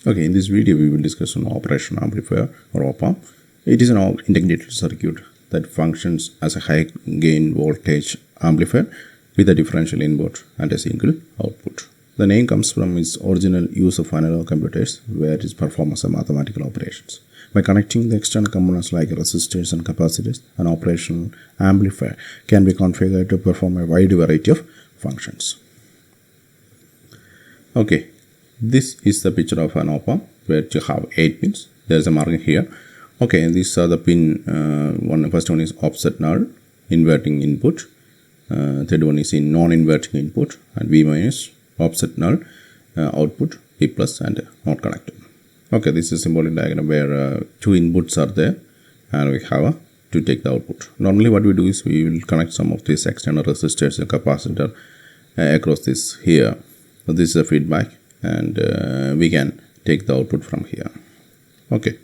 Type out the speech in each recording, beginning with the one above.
Okay, in this video we will discuss an operational amplifier or op-amp. It is an integrated circuit that functions as a high gain voltage amplifier with a differential input and a single output. The name comes from its original use of analog computers, where it performs mathematical operations. By connecting the external components like resistors and capacitors, an operational amplifier can be configured to perform a wide variety of functions. Okay, this is the picture of an op-amp where you have 8 pins. There is a marking here. Okay, and these are the pin. First one is offset null, inverting input. Third one is in non-inverting input, and V minus, offset null, output, V plus, and not connected. Okay, this is a symbolic diagram where two inputs are there and we have to take the output. Normally what we do is we will connect some of these external resistors and capacitor across this here. So this is a feedback, and we can take the output from here. Okay.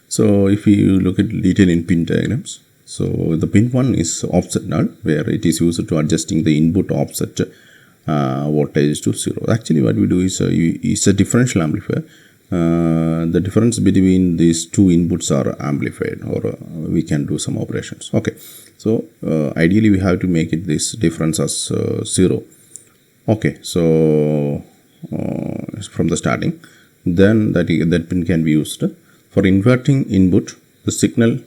So if you look at detail in pin diagrams, so the pin 1 is offset null, where it is used to adjusting the input offset voltage to 0. Actually what we do is it's a differential amplifier. The difference between these two inputs are amplified, or we can do some operations. Okay, so ideally we have to make it this difference as 0. Okay, so from the starting, then that pin can be used for inverting input. The signal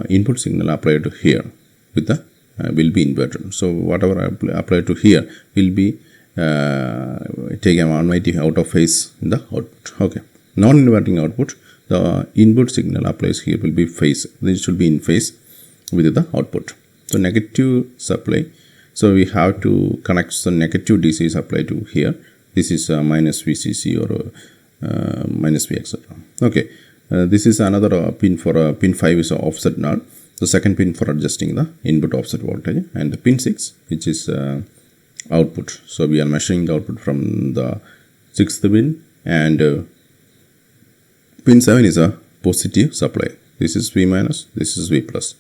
input signal applied to here with the will be inverted. So whatever applied to here will be taken 180 out of phase in the output. Okay, non-inverting output, the input signal applies here will be phase. This should be in phase with the output. So negative supply. So we have to connect the negative DC supply to here. This is minus VCC or minus V, etc. Okay, this is another pin for pin 5 is offset null. The second pin for adjusting the input offset voltage, and the pin 6, which is output. So we are measuring the output from the 6th pin, and pin 7 is a positive supply. This is V minus, this is V plus.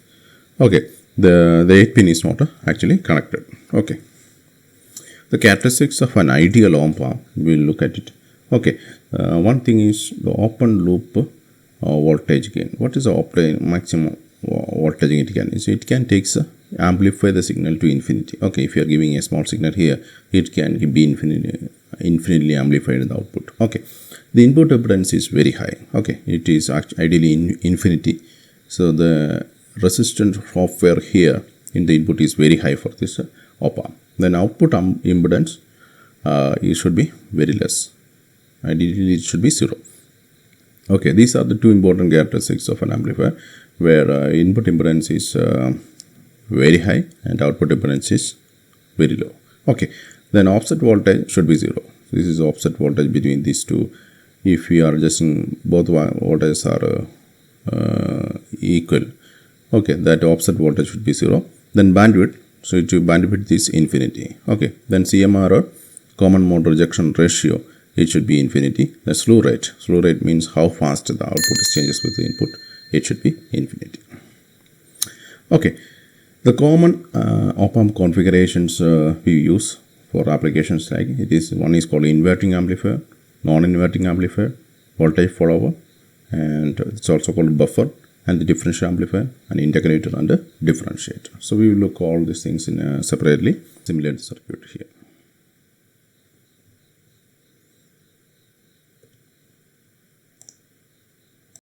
Okay, the 8th pin is not actually connected. Okay, the characteristics of an ideal op-amp, we will look at it. Okay, one thing is the open loop voltage gain. What is the maximum voltage it can? So it can amplify the signal to infinity. Okay, if you are giving a small signal here, it can be infinitely amplified in the output. Okay, the input impedance is very high. Okay, it is ideally in infinity. So the resistance software here in the input is very high for this op-amp. Then output impedance it should be very less. Ideally it should be 0. Okay, these are the two important characteristics of an amplifier, where input impedance is very high and output impedance is very low. Okay, then offset voltage should be 0. This is offset voltage between these two. If we are adjusting both voltages are equal, okay, that offset voltage should be 0. Then bandwidth, so bandwidth is infinity. Okay, then CMR, or common mode rejection ratio, it should be infinity. The slew rate means how fast the output changes with the input. It should be infinity. Okay, the common op-amp configurations we use for applications like it is, one is called inverting amplifier, non-inverting amplifier, voltage follower, and it's also called buffer, and the differential amplifier, and integrator and a differentiator. So we will look all these things in separately, simulate the circuit here.